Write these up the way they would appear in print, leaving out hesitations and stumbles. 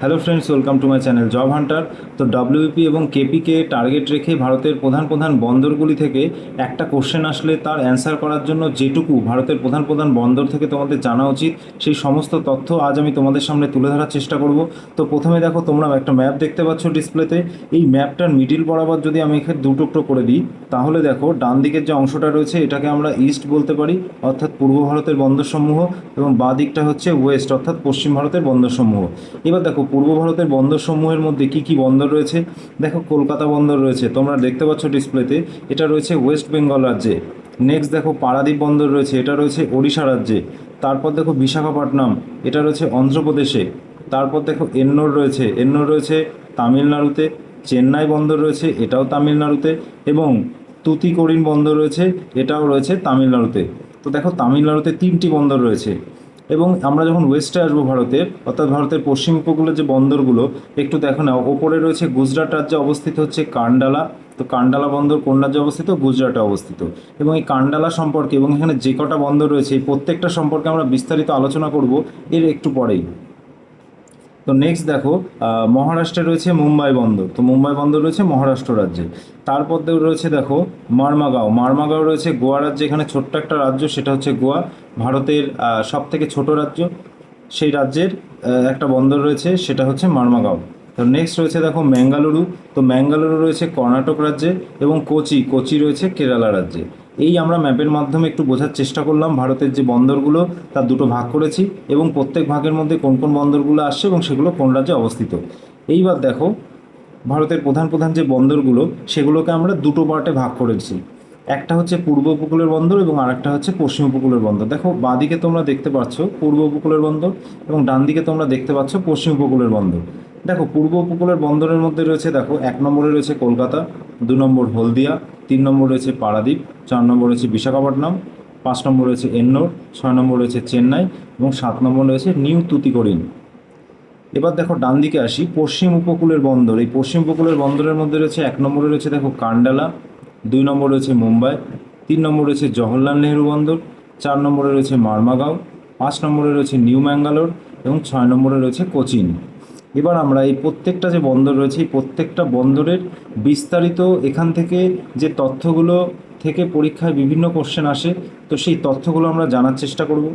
Hello friends, welcome to my channel job Hunter. তো WP এবং কেপিকে target রেখে ভারতের প্রধান প্রধান বন্দরগুলি থেকে একটা কোশ্চেন আসলে তার অ্যান্সার করার জন্য যেটুকু ভারতের প্রধান প্রধান বন্দর থেকে তোমাদের জানা উচিত সেই সমস্ত তথ্য আজ আমি তোমাদের সামনে তুলে ধরার চেষ্টা করব। তো প্রথমে দেখো, তোমরা একটা ম্যাপ দেখতে পাচ্ছ ডিসপ্লেতে। এই ম্যাপটার মিডিল বরাবর যদি আমি এখানে দু টুকরো করে দিই, তাহলে দেখো ডান দিকের যে অংশটা রয়েছে এটাকে আমরা ইস্ট বলতে পারি, অর্থাৎ পূর্ব ভারতের বন্দরসমূহ, এবং বাঁ দিকটা হচ্ছে ওয়েস্ট, অর্থাৎ পশ্চিম ভারতের বন্দরসমূহ। এবার দেখো পূর্ব ভারতের বন্দরসমূহের মধ্যে কি কি বন্দর রয়েছে। দেখো কলকাতা বন্দর রয়েছে, তোমরা দেখতে পাচ্ছ ডিসপ্লেতে, এটা রয়েছে ওয়েস্ট বেঙ্গল রাজ্যে। নেক্সট দেখো পারাদ্বীপ বন্দর রয়েছে, এটা রয়েছে ওড়িশা রাজ্যে। তারপর দেখো বিশাখাপট্টনম, এটা রয়েছে অন্ধ্রপ্রদেশে। তারপর দেখো এন্নোর রয়েছে, এন্নোর রয়েছে তামিলনাড়ুতে। চেন্নাই বন্দর রয়েছে, এটাও তামিলনাড়ুতে। এবং তুতিকোরিন বন্দর রয়েছে, এটাও রয়েছে তামিলনাড়ুতে। তো দেখো তামিলনাড়ুতে তিনটি বন্দর রয়েছে। এবং আমরা যখন ওয়েস্টে আসবো ভারতের, অর্থাৎ ভারতের পশ্চিম উপকূলের যে বন্দরগুলো একটু দেখো নাও। ওপরে রয়েছে গুজরাট রাজ্যে অবস্থিত হচ্ছে কান্ডালা। তো কান্ডালা বন্দর কোন রাজ্যে অবস্থিত? গুজরাটে অবস্থিত। এবং এই কান্ডালা সম্পর্কে এবং এখানে যে কটা বন্দর রয়েছে এই প্রত্যেকটা সম্পর্কে আমরা বিস্তারিত আলোচনা করব এর একটু পরেই। তো নেক্সট দেখো, মহারাষ্ট্রে রয়েছে মুম্বাই বন্দর। তো মুম্বাই বন্দর রয়েছে মহারাষ্ট্র রাজ্যে। তারপর রয়েছে দেখো মারমাগাঁও, মারমাগাঁও রয়েছে গোয়া রাজ্যে। এখানে ছোট্ট একটা রাজ্য, সেটা হচ্ছে গোয়া, ভারতের সব থেকে ছোট রাজ্য। সেই রাজ্যের একটা বন্দর রয়েছে, সেটা হচ্ছে মারমাগাঁও। তো নেক্সট রয়েছে দেখো ম্যাঙ্গালুরু। তো ম্যাঙ্গালুরু রয়েছে কর্ণাটক রাজ্যে। এবং কোচি, কোচি রয়েছে কেরালা রাজ্যে। এই আমরা ম্যাপের মাধ্যমে একটু বোঝার চেষ্টা করলাম ভারতের যে বন্দরগুলো তার দুটো ভাগ করেছি, এবং প্রত্যেক ভাগের মধ্যে কোন কোন বন্দরগুলো আসছে এবং সেগুলো কোন রাজ্যে অবস্থিত। এইবার দেখো ভারতের প্রধান প্রধান যে বন্দরগুলো সেগুলোকে আমরা দুটো পার্টে ভাগ করেছি। একটা হচ্ছে পূর্ব উপকূলের বন্দর এবং আরেকটা হচ্ছে পশ্চিম উপকূলের বন্দর। দেখো বাঁদিকে তোমরা দেখতে পাচ্ছ পূর্ব উপকূলের বন্দর এবং ডান দিকে তোমরা দেখতে পাচ্ছ পশ্চিম উপকূলের বন্দর। দেখো পূর্ব উপকূলের বন্দরের মধ্যে রয়েছে, দেখো 1 নম্বরে রয়েছে কলকাতা, 2 নম্বর হলদিয়া, 3 নম্বর রয়েছে পারাদ্বীপ, 4 নম্বর রয়েছে বিশাখাপট্টনম, 5 নম্বর রয়েছে এন্নোর, 6 নম্বর রয়েছে চেন্নাই, এবং 7 নম্বর রয়েছে নিউ তুতিকোরিন। এবার দেখো ডান দিকে আসি, পশ্চিম উপকূলের বন্দর। এই পশ্চিম উপকূলের বন্দরের মধ্যে রয়েছে 1 নম্বরে রয়েছে দেখো কান্ডালা, 2 নম্বর রয়েছে মুম্বাই, 3 নম্বর রয়েছে জওহরলাল নেহরু বন্দর, 4 নম্বরে রয়েছে মারমাগাঁও, 5 নম্বরে রয়েছে নিউ ম্যাঙ্গালোর, এবং 6 নম্বরে রয়েছে কোচিন। এবার আমরা এই প্রত্যেকটা যে বন্দর রয়েছে এই প্রত্যেকটা বন্দরের বিস্তারিত এখান থেকে যে তথ্যগুলো থেকে পরীক্ষায় বিভিন্ন কোশ্চেন আসে, তো সেই তথ্যগুলো আমরা জানার চেষ্টা করব।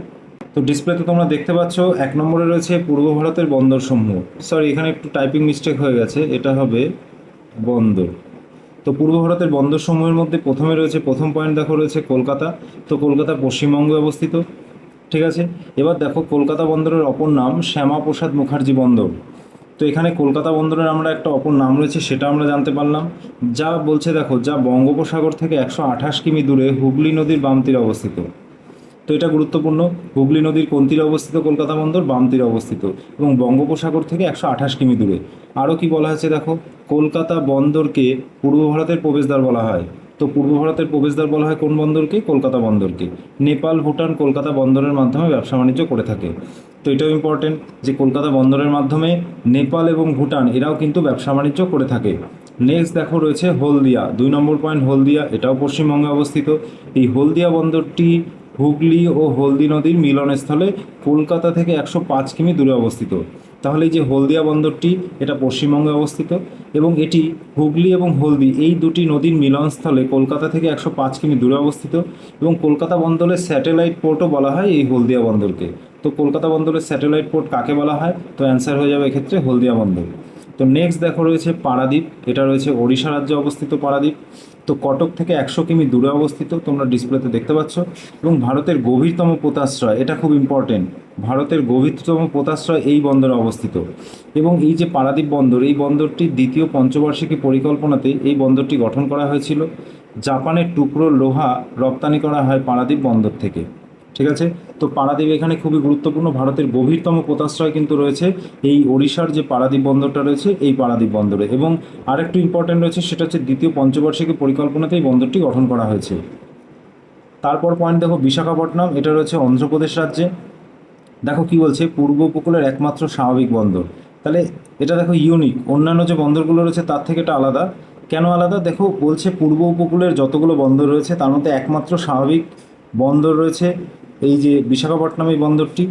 তো ডিসপ্লেতে তোমরা দেখতে পাচ্ছ 1 নম্বরে রয়েছে পূর্ব ভারতের বন্দরসমূহ। সরি, এখানে একটু টাইপিং মিস্টেক হয়ে গেছে, এটা হবে বন্দর। তো পূর্ব ভারতের বন্দরসমূহের মধ্যে প্রথমে রয়েছে, প্রথম পয়েন্ট দেখো রয়েছে কলকাতা। তো কলকাতা পশ্চিমবঙ্গে অবস্থিত, ঠিক আছে। এবার দেখো কলকাতা বন্দরের অপর নাম শ্যামাপ্রসাদ মুখার্জি বন্দর। তো এখানে কলকাতা বন্দরের আমরা একটা অপর নাম রয়েছে সেটা আমরা জানতে পারলাম। যা বলছে দেখো, যা বঙ্গোপসাগর থেকে 128 কিমি দূরে হুগলি নদীর বাম তীরে অবস্থিত। তো এটা গুরুত্বপূর্ণ, হুগলি নদীর কোন তীরে অবস্থিত? কলকাতা বন্দর বাম তীরে অবস্থিত, এবং বঙ্গোপসাগর থেকে 128 কিমি দূরে। আরও কি বলা হয়েছে দেখো, কলকাতা বন্দরকে পূর্ব ভারতের প্রবেশদ্বার বলা হয়। তো পূর্ব ভারতের প্রবেশদ্বার বলা হয় কোন বন্দরকে? কলকাতা বন্দরকে। নেপাল, ভুটান কলকাতা বন্দরের মাধ্যমে ব্যবসা বাণিজ্য করে থাকে। তো এটাও ইম্পর্টেন্ট যে কলকাতা বন্দরের মাধ্যমে নেপাল এবং ভুটান এরাও কিন্তু ব্যবসা বাণিজ্য করে থাকে। নেক্সট দেখো রয়েছে হলদিয়া, 2 নম্বর পয়েন্ট হলদিয়া, এটাও পশ্চিমবঙ্গে অবস্থিত। এই হলদিয়া বন্দরটি হুগলি ও হলদি নদীর মিলনস্থলে কলকাতা থেকে 105 কিমি দূরে অবস্থিত। তাহলে এই যে হলদিয়া বন্দরটি এটা পশ্চিমবঙ্গে অবস্থিত, এবং এটি হুগলি এবং হলদি এই দুটি নদীর মিলনস্থলে কলকাতা থেকে 105 কিমি দূরে অবস্থিত। এবং কলকাতা বন্দরের স্যাটেলাইট পোর্টও বলা হয় এই হলদিয়া বন্দরকে। তো কলকাতা বন্দরের স্যাটেলাইট পোর্ট কাকে বলা হয়? তো অ্যান্সার হয়ে যাবে এক্ষেত্রে হলদিয়া বন্দর। তো নেক্সট দেখো রয়েছে পারাদ্বীপ, এটা রয়েছে ওড়িশা রাজ্যে অবস্থিত পারাদ্বীপ। তো কটক থেকে 100 কিমি দূরে অবস্থিত, তোমরা ডিসপ্লেতে দেখতে পাচ্ছ। এবং ভারতের গভীরতম পোতাশ্রয়, এটা খুব ইম্পর্টেন্ট, ভারতের গভীরতম পোতাশ্রয় এই বন্দরে অবস্থিত। এবং এই যে পারাদ্বীপ বন্দর, এই বন্দরটির দ্বিতীয় পঞ্চবার্ষিকী পরিকল্পনাতে এই বন্দরটি গঠন করা হয়েছিল। জাপানের টুকরো লোহা রপ্তানি করা হয় পারাদ্বীপ বন্দর থেকে, ঠিক আছে। তো পারাদ্বীপ এখানে খুবই গুরুত্বপূর্ণ, ভারতের গভীরতম পোতাশ্রয় কিন্তু রয়েছে এই ওড়িশার যে পারাদ্বীপ বন্দরটা রয়েছে এই পারাদ্বীপ বন্দরে। এবং আরেকটু ইম্পর্টেন্ট রয়েছে, সেটা হচ্ছে দ্বিতীয় পঞ্চবার্ষিকী পরিকল্পনাতে এই বন্দরটি গঠন করা হয়েছে। তারপর পয়েন্ট দেখো বিশাখাপট্টনম, এটা রয়েছে অন্ধ্রপ্রদেশ রাজ্যে। দেখো কি বলছে, পূর্ব উপকূলের একমাত্র স্বাভাবিক বন্দর। তাহলে এটা দেখো ইউনিক, অন্যান্য যে বন্দরগুলো রয়েছে তার থেকে এটা আলাদা। কেন আলাদা? দেখো বলছে পূর্ব উপকূলের যতগুলো বন্দর রয়েছে তার মধ্যে একমাত্র স্বাভাবিক বন্দর রয়েছে এই যে বিশাখাপট্টনম এই বন্দরটি।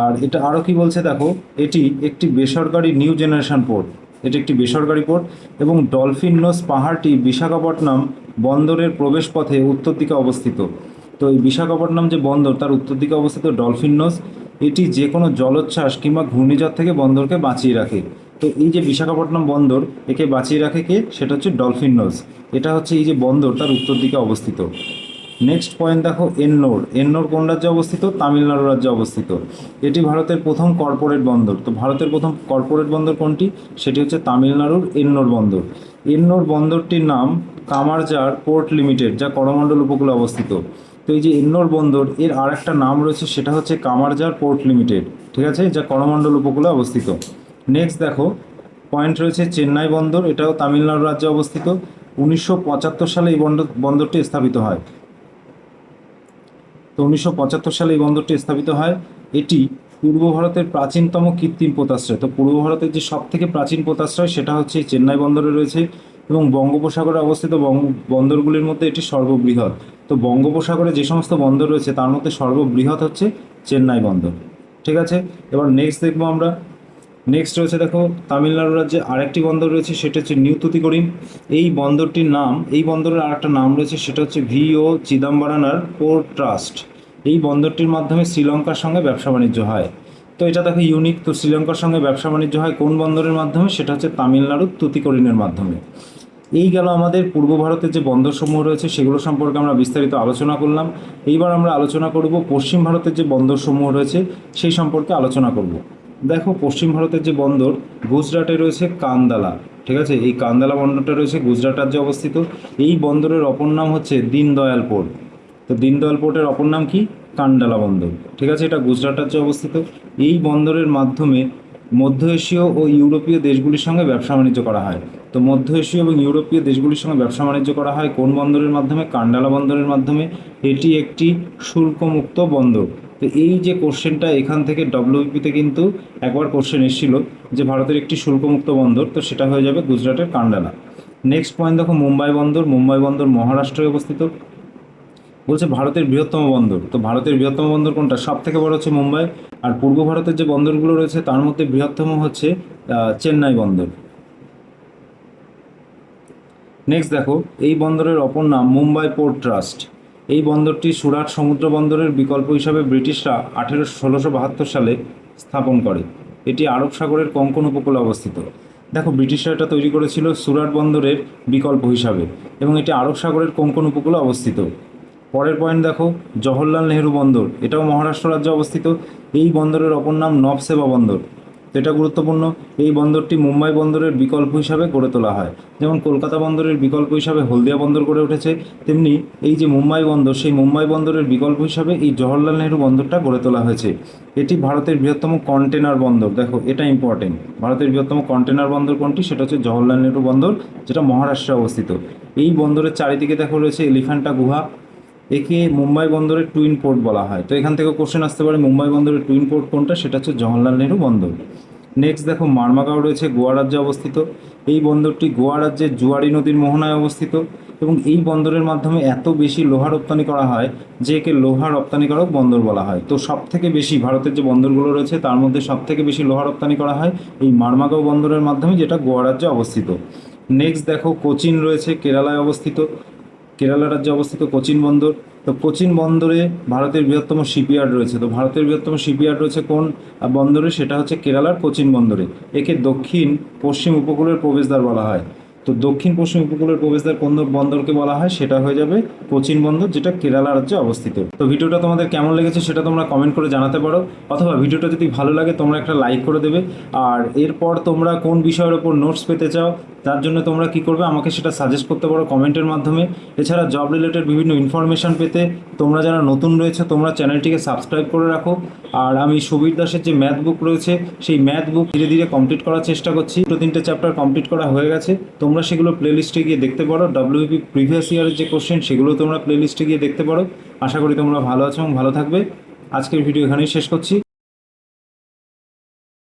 আর এটা আরও কি বলছে দেখো, এটি একটি বেসরকারি নিউ জেনারেশন পোর্ট, এটি একটি বেসরকারি পোর্ট এবং ডলফিন নোজ পাহাড়টি বিশাখাপট্টনম বন্দরের প্রবেশপথে উত্তর দিকে অবস্থিত। তো এই বিশাখাপট্টনম যে বন্দর তার উত্তর দিকে অবস্থিত ডলফিন নোজ, এটি যে কোনো জলোচ্ছ্বাস কিংবা ঘূর্ণিঝড় থেকে বন্দরকে বাঁচিয়ে রাখে। তো এই যে বিশাখাপট্টনম বন্দর, একে বাঁচিয়ে রাখে কে? সেটা হচ্ছে ডলফিন নোজ। এটা হচ্ছে এই যে বন্দর তার উত্তর দিকে অবস্থিত। নেক্সট পয়েন্ট দেখো, এন্নোর। এন্নোর কোন রাজ্যে অবস্থিত? তামিলনাড়ু রাজ্যে অবস্থিত। এটি ভারতের প্রথম কর্পোরেট বন্দর। তো ভারতের প্রথম কর্পোরেট বন্দর কোনটি? সেটি হচ্ছে তামিলনাড়ুর এন্নোর বন্দর। এন্নোর বন্দরটির নাম কামারজার পোর্ট লিমিটেড, যা করমণ্ডল উপকূলে অবস্থিত। তো এই যে এন্নোর বন্দর, এর আর একটা নাম রয়েছে, সেটা হচ্ছে কামারজার পোর্ট লিমিটেড, ঠিক আছে, যা করমণ্ডল উপকূলে অবস্থিত। নেক্সট দেখো পয়েন্ট রয়েছে চেন্নাই বন্দর, এটাও তামিলনাড়ু রাজ্যে অবস্থিত। 1975 সালে এই বন্দরটি স্থাপিত হয়। তো 1975 সালে এই বন্দরটি স্থাপিত হয়। এটি পূর্ব ভারতের প্রাচীনতম কৃত্রিম পোতাশ্রয়। তো পূর্ব ভারতের যে সব থেকে প্রাচীন পোতাশ্রয় সেটা হচ্ছে এই চেন্নাই বন্দরে রয়েছে এবং বঙ্গোপসাগরে অবস্থিত বন্দরগুলির মধ্যে এটি সর্ববৃহৎ। তো বঙ্গোপসাগরে যে সমস্ত বন্দর রয়েছে তার মধ্যে সর্ববৃহৎ হচ্ছে চেন্নাই বন্দর, ঠিক আছে। এবার নেক্সট দেখবো আমরা। নেক্সট রয়েছে দেখো, তামিলনাড়ু রাজ্যে আরেকটি বন্দর রয়েছে, সেটা হচ্ছে নিউ তুতিকোরিন। এই বন্দরটির নাম, এই বন্দরের আরেকটা নাম রয়েছে, সেটা হচ্ছে ভিও চিদাম্বরানার পোর্ট ট্রাস্ট। এই বন্দরটির মাধ্যমে শ্রীলঙ্কার সঙ্গে ব্যবসা বাণিজ্য হয়। তো এটা দেখো ইউনিক। তো শ্রীলঙ্কার সঙ্গে ব্যবসা বাণিজ্য হয় কোন বন্দরের মাধ্যমে? সেটা হচ্ছে তামিলনাড়ুর তুতিকোরিনের মাধ্যমে। এই গেল আমাদের পূর্ব ভারতের যে বন্দরসমূহ রয়েছে সেগুলো সম্পর্কে আমরা বিস্তারিত আলোচনা করলাম। এইবার আমরা আলোচনা করব পশ্চিম ভারতের যে বন্দরসমূহ রয়েছে সেই সম্পর্কে আলোচনা করব। দেখো পশ্চিম ভারতের যে বন্দর, গুজরাটে রয়েছে কান্দালা, ঠিক আছে। এই কান্দালা বন্দরটা রয়েছে গুজরাট রাজ্যে অবস্থিত। এই বন্দরের অপর নাম হচ্ছে দীনদয়াল পোর্ট। তো দীনদয়াল পোর্টের অপর নাম কি? কান্ডালা বন্দর, ঠিক আছে। এটা গুজরাট রাজ্যে অবস্থিত। এই বন্দরের মাধ্যমে মধ্য এশীয় ও ইউরোপীয় দেশগুলির সঙ্গে ব্যবসা বাণিজ্য করা হয়। তো মধ্য এশীয় এবং ইউরোপীয় দেশগুলির সঙ্গে ব্যবসা বাণিজ্য করা হয় কোন বন্দরের মাধ্যমে? কান্ডালা বন্দরের মাধ্যমে। এটি একটি শুল্কমুক্ত বন্দর। তো এই যে কোশ্চেনটা এখান থেকে ডব্লিউবিপিতে কিন্তু একবার কোশ্চেন এসেছিল যে ভারতের একটি শুল্কমুক্ত বন্দর, তো সেটা হয়ে যাবে গুজরাটের কান্ডালা। নেক্সট পয়েন্ট দেখো, মুম্বাই বন্দর। মুম্বাই বন্দর মহারাষ্ট্রে অবস্থিত। বলছে ভারতের বৃহত্তম বন্দর। তো ভারতের বৃহত্তম বন্দর কোনটা? সব থেকে বড় হচ্ছে মুম্বাই। আর পূর্ব ভারতের যে বন্দরগুলো রয়েছে তার মধ্যে বৃহত্তম হচ্ছে চেন্নাই বন্দর। নেক্সট দেখো, এই বন্দরের অপর নাম মুম্বাই পোর্ট ট্রাস্ট। এই বন্দরটি সুরাট সমুদ্র বন্দরের বিকল্প হিসাবে ব্রিটিশরা 1672 সালে স্থাপন করে। এটি আরব সাগরের কোঙ্কণ উপকূলে অবস্থিত। দেখো ব্রিটিশরা এটা তৈরি করেছিল সুরাট বন্দরের বিকল্প হিসাবে এবং এটি আরব সাগরের কোঙ্কণ উপকূলে অবস্থিত। পরের পয়েন্ট দেখো, জওহরলাল নেহরু বন্দর। এটাও মহারাষ্ট্র রাজ্যে অবস্থিত। এই বন্দরের অপর নাম নবসেবা বন্দর। তো এটা গুরুত্বপূর্ণ। এই বন্দরটি মুম্বাই বন্দরের বিকল্প হিসাবে গড়ে তোলা হয়। যেমন কলকাতা বন্দরের বিকল্প হিসাবে হলদিয়া বন্দর গড়ে উঠেছে, তেমনি এই যে মুম্বাই বন্দর, সেই মুম্বাই বন্দরের বিকল্প হিসাবে এই জওহরলাল নেহরু বন্দরটা গড়ে তোলা হয়েছে। এটি ভারতের বৃহত্তম কন্টেনার বন্দর। দেখো এটা ইম্পর্টেন্ট, ভারতের বৃহত্তম কন্টেনার বন্দর কোনটি? সেটা হচ্ছে জওহরলাল নেহরু বন্দর, যেটা মহারাষ্ট্রে অবস্থিত। এই বন্দরের চারিদিকে দেখো রয়েছে এলিফ্যান্টা গুহা। একে মুম্বাই বন্দরের টুইন পোর্ট বলা হয়। তো এখান থেকে কোশ্চেন আসতে পারে মুম্বাই বন্দরের টুইন পোর্ট কোনটা? সেটা হচ্ছে জওহরলাল নেহরু বন্দর। নেক্সট দেখো, মারমাগাঁও রয়েছে গোয়া রাজ্যে অবস্থিত। এই বন্দরটি গোয়া রাজ্যের জুয়ারি নদীর মোহনায় অবস্থিত এবং এই বন্দরের মাধ্যমে এত বেশি লোহা রপ্তানি করা হয় যে একে লোহা রপ্তানিকারক বন্দর বলা হয়। তো সব থেকে বেশি ভারতের যে বন্দরগুলো রয়েছে তার মধ্যে সব থেকে বেশি লোহা রপ্তানি করা হয় এই মারমাগাঁও বন্দরের মাধ্যমে, যেটা গোয়া রাজ্যে অবস্থিত। নেক্সট দেখো, কোচিন রয়েছে কেরালায় অবস্থিত। কেরালা রাজ্যে অবস্থিত কোচিন বন্দর। তো কোচিন বন্দরে ভারতের বৃহত্তম শিপইয়ার্ড রয়েছে। তো ভারতের বৃহত্তম শিপইয়ার্ড রয়েছে কোন বন্দরে? সেটা হচ্ছে কেরালার কোচিন বন্দরে। একে দক্ষিণ পশ্চিম উপকূলের প্রবেশদ্বার বলা হয়। তো দক্ষিণ পশ্চিম উপকূলের প্রবেশদ্বার কোন বন্দরকে বলা হয়? সেটা হয়ে যাবে কোচিন বন্দর, যেটা কেরালা রাজ্যে অবস্থিত। তো ভিডিওটা তোমাদের কেমন লেগেছে সেটা তোমরা কমেন্ট করে জানাতে পারো, অথবা ভিডিওটা যদি ভালো লাগে তোমরা একটা লাইক করে দেবে। আর এরপর তোমরা কোন বিষয়ের ওপর নোটস পেতে চাও তার জন্য তোমরা কি করবে, আমাকে সেটা সাজেস্ট করতে পারো কমেন্টের মাধ্যমে। এছাড়া জব রিলেটেড বিভিন্ন ইনফরমেশান পেতে তোমরা যারা নতুন রয়েছে তোমরা চ্যানেলটিকে সাবস্ক্রাইব করে রাখো। আর আমি সুবীর দাসের যে ম্যাথ বুক রয়েছে সেই ম্যাথ বুক ধীরে ধীরে কমপ্লিট করার চেষ্টা করছি। 2-3টে চ্যাপ্টার কমপ্লিট করা হয়ে গেছে, তোমরা সেগুলো প্লেলিস্টে গিয়ে দেখতে পারো। ডব্লিউবিপি প্রিভিয়াস ইয়ারের যে কোশ্চেন সেগুলো তোমরা প্লেলিস্টে গিয়ে দেখতে পারো। আশা করি তোমরা ভালো আছো এবং ভালো থাকবে। আজকের ভিডিও এখানেই শেষ করছি।